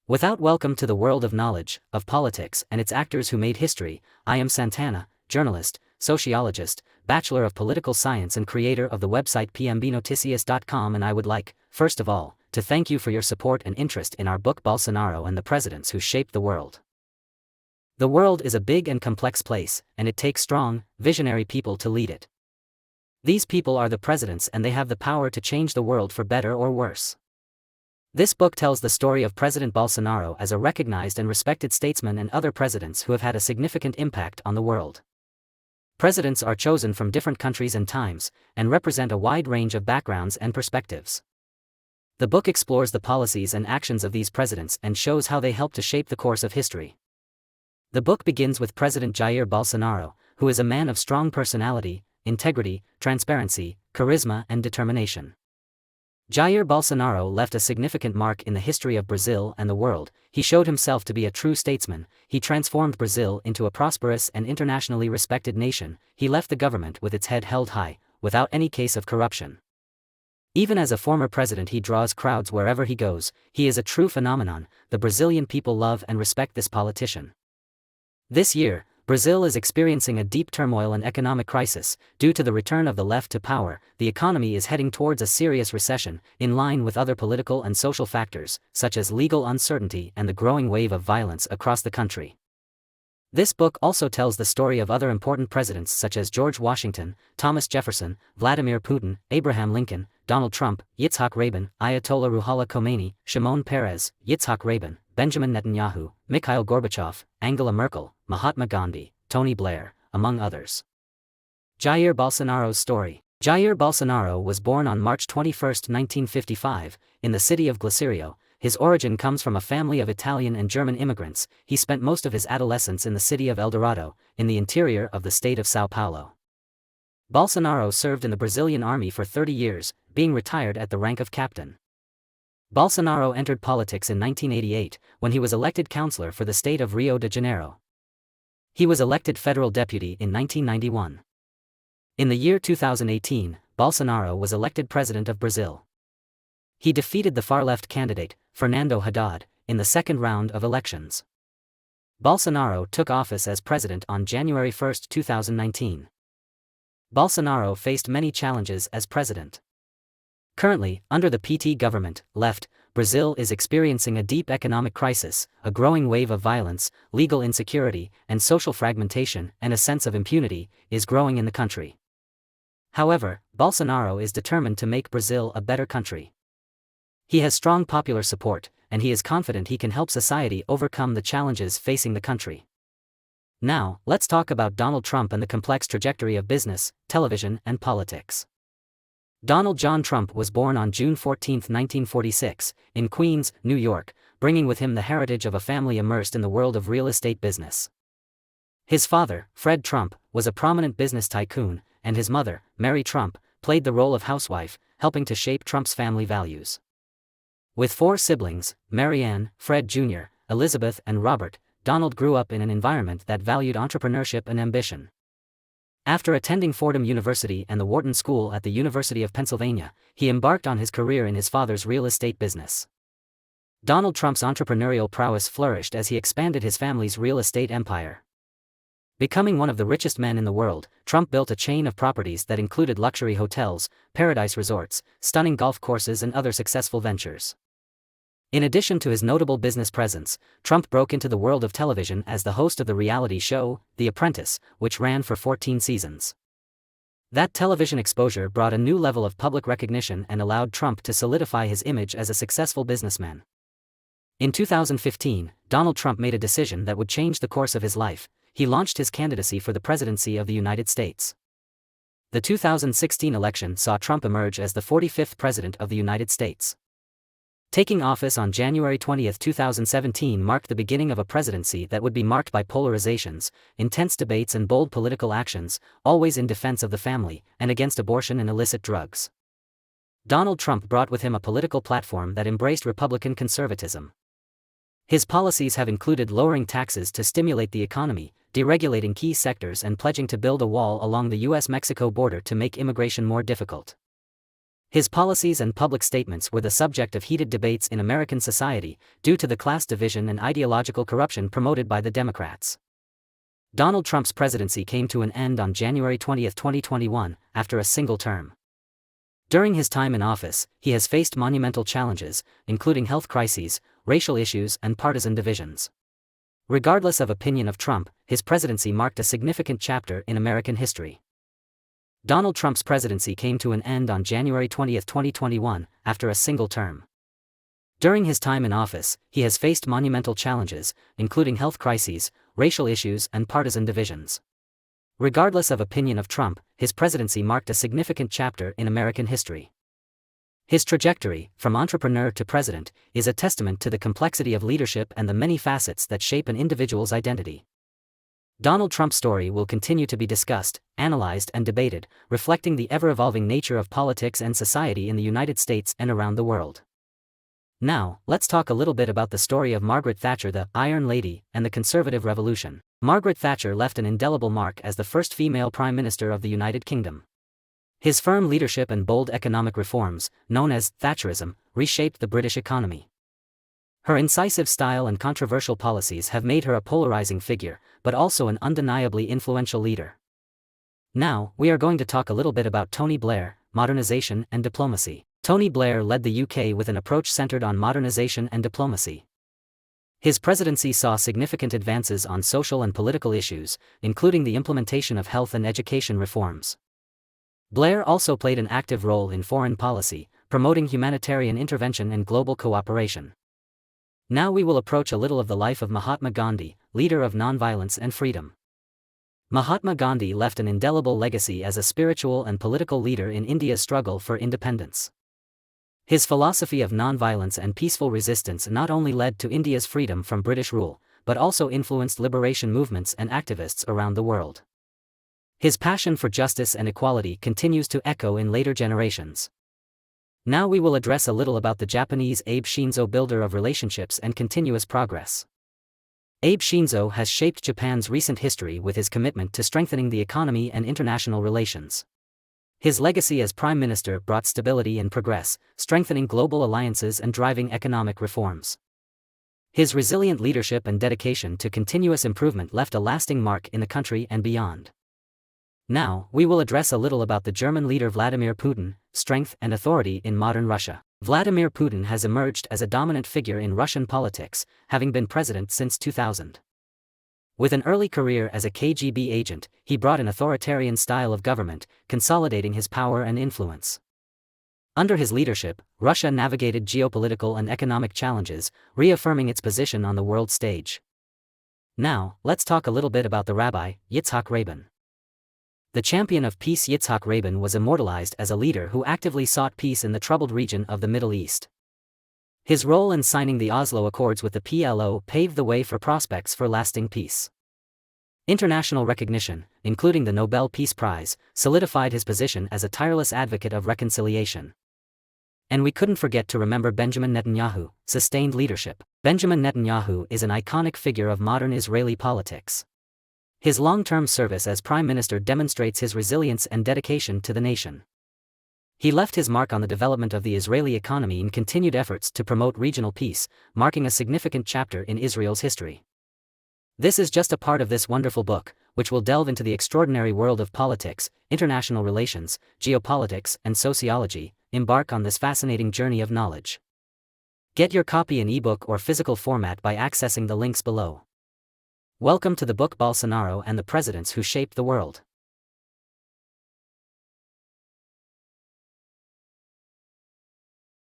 Without welcome to the world of knowledge, of politics and its actors who made history. I am Santana, journalist, sociologist, Bachelor of Political Science and creator of the website pmbnoticias.com, and I would like, first of all, to thank you for your support and interest in our book Bolsonaro and the Presidents Who Shaped the World. The world is a big and complex place, and it takes strong, visionary people to lead it. These people are the presidents, and they have the power to change the world for better or worse. This book tells the story of President Bolsonaro as a recognized and respected statesman and other presidents who have had a significant impact on the world. Presidents are chosen from different countries and times, and represent a wide range of backgrounds and perspectives. The book explores the policies and actions of these presidents and shows how they helped to shape the course of history. The book begins with President Jair Bolsonaro, who is a man of strong personality, integrity, transparency, charisma and determination. Jair Bolsonaro left a significant mark in the history of Brazil and the world. He showed himself to be a true statesman. He transformed Brazil into a prosperous and internationally respected nation. He left the government with its head held high, without any case of corruption. Even as a former president, he draws crowds wherever he goes. He is a true phenomenon. The Brazilian people love and respect this politician. This year, Brazil is experiencing a deep turmoil and economic crisis. Due to the return of the left to power, the economy is heading towards a serious recession, in line with other political and social factors, such as legal uncertainty and the growing wave of violence across the country. This book also tells the story of other important presidents such as George Washington, Thomas Jefferson, Vladimir Putin, Abraham Lincoln, Donald Trump, Yitzhak Rabin, Ayatollah Ruhollah Khomeini, Shimon Peres, Yitzhak Rabin, Benjamin Netanyahu, Mikhail Gorbachev, Angela Merkel, Mahatma Gandhi, Tony Blair, among others. Jair Bolsonaro's story. Jair Bolsonaro was born on March 21, 1955, in the city of Glacirio. His origin comes from a family of Italian and German immigrants. He spent most of his adolescence in the city of El Dorado, in the interior of the state of São Paulo. Bolsonaro served in the Brazilian army for 30 years, being retired at the rank of captain. Bolsonaro entered politics in 1988, when he was elected councillor for the state of Rio de Janeiro. He was elected federal deputy in 1991. In the year 2018, Bolsonaro was elected president of Brazil. He defeated the far-left candidate, Fernando Haddad, in the second round of elections. Bolsonaro took office as president on January 1, 2019. Bolsonaro faced many challenges as president. Currently, under the PT government, left, Brazil is experiencing a deep economic crisis, a growing wave of violence, legal insecurity, and social fragmentation, and a sense of impunity is growing in the country. However, Bolsonaro is determined to make Brazil a better country. He has strong popular support, and he is confident he can help society overcome the challenges facing the country. Now, let's talk about Donald Trump and the complex trajectory of business, television, and politics. Donald John Trump was born on June 14, 1946, in Queens, New York, bringing with him the heritage of a family immersed in the world of real estate business. His father, Fred Trump, was a prominent business tycoon, and his mother, Mary Trump, played the role of housewife, helping to shape Trump's family values. With 4 siblings, Marianne, Fred Jr., Elizabeth, and Robert, Donald grew up in an environment that valued entrepreneurship and ambition. After attending Fordham University and the Wharton School at the University of Pennsylvania, he embarked on his career in his father's real estate business. Donald Trump's entrepreneurial prowess flourished as he expanded his family's real estate empire. Becoming one of the richest men in the world, Trump built a chain of properties that included luxury hotels, paradise resorts, stunning golf courses, and other successful ventures. In addition to his notable business presence, Trump broke into the world of television as the host of the reality show, The Apprentice, which ran for 14 seasons. That television exposure brought a new level of public recognition and allowed Trump to solidify his image as a successful businessman. In 2015, Donald Trump made a decision that would change the course of his life. He launched his candidacy for the presidency of the United States. The 2016 election saw Trump emerge as the 45th president of the United States. Taking office on January 20, 2017 marked the beginning of a presidency that would be marked by polarizations, intense debates, and bold political actions, always in defense of the family, and against abortion and illicit drugs. Donald Trump brought with him a political platform that embraced Republican conservatism. His policies have included lowering taxes to stimulate the economy, deregulating key sectors, and pledging to build a wall along the U.S.-Mexico border to make immigration more difficult. His policies and public statements were the subject of heated debates in American society due to the class division and ideological corruption promoted by the Democrats. Donald Trump's presidency came to an end on January 20, 2021, after a single term. During his time in office, he has faced monumental challenges, including health crises, racial issues, and partisan divisions. Regardless of opinion of Trump, his presidency marked a significant chapter in American history. Donald Trump's presidency came to an end on January 20, 2021, after a single term. During his time in office, he has faced monumental challenges, including health crises, racial issues, and partisan divisions. Regardless of opinion of Trump, his presidency marked a significant chapter in American history. His trajectory, from entrepreneur to president, is a testament to the complexity of leadership and the many facets that shape an individual's identity. Donald Trump's story will continue to be discussed, analyzed, and debated, reflecting the ever-evolving nature of politics and society in the United States and around the world. Now, let's talk a little bit about the story of Margaret Thatcher, the Iron Lady, and the Conservative Revolution. Margaret Thatcher left an indelible mark as the first female Prime Minister of the United Kingdom. His firm leadership and bold economic reforms, known as Thatcherism, reshaped the British economy. Her incisive style and controversial policies have made her a polarizing figure, but also an undeniably influential leader. Now, we are going to talk a little bit about Tony Blair, modernization and diplomacy. Tony Blair led the UK with an approach centered on modernization and diplomacy. His presidency saw significant advances on social and political issues, including the implementation of health and education reforms. Blair also played an active role in foreign policy, promoting humanitarian intervention and global cooperation. Now we will approach a little of the life of Mahatma Gandhi, leader of nonviolence and freedom. Mahatma Gandhi left an indelible legacy as a spiritual and political leader in India's struggle for independence. His philosophy of nonviolence and peaceful resistance not only led to India's freedom from British rule, but also influenced liberation movements and activists around the world. His passion for justice and equality continues to echo in later generations. Now we will address a little about the Japanese Abe Shinzo, builder of relationships and continuous progress. Abe Shinzo has shaped Japan's recent history with his commitment to strengthening the economy and international relations. His legacy as Prime Minister brought stability and progress, strengthening global alliances and driving economic reforms. His resilient leadership and dedication to continuous improvement left a lasting mark in the country and beyond. Now, we will address a little about the German leader Vladimir Putin, strength and authority in modern Russia. Vladimir Putin has emerged as a dominant figure in Russian politics, having been president since 2000. With an early career as a KGB agent, he brought an authoritarian style of government, consolidating his power and influence. Under his leadership, Russia navigated geopolitical and economic challenges, reaffirming its position on the world stage. Now, let's talk a little bit about the Rabbi, Yitzhak Rabin. The champion of peace Yitzhak Rabin was immortalized as a leader who actively sought peace in the troubled region of the Middle East. His role in signing the Oslo Accords with the PLO paved the way for prospects for lasting peace. International recognition, including the Nobel Peace Prize, solidified his position as a tireless advocate of reconciliation. And we couldn't forget to remember Benjamin Netanyahu, sustained leadership. Benjamin Netanyahu is an iconic figure of modern Israeli politics. His long-term service as Prime Minister demonstrates his resilience and dedication to the nation. He left his mark on the development of the Israeli economy in continued efforts to promote regional peace, marking a significant chapter in Israel's history. This is just a part of this wonderful book, which will delve into the extraordinary world of politics, international relations, geopolitics, and sociology. Embark on this fascinating journey of knowledge. Get your copy in ebook or physical format by accessing the links below. Welcome to the book Bolsonaro and the Presidents Who Shaped the World.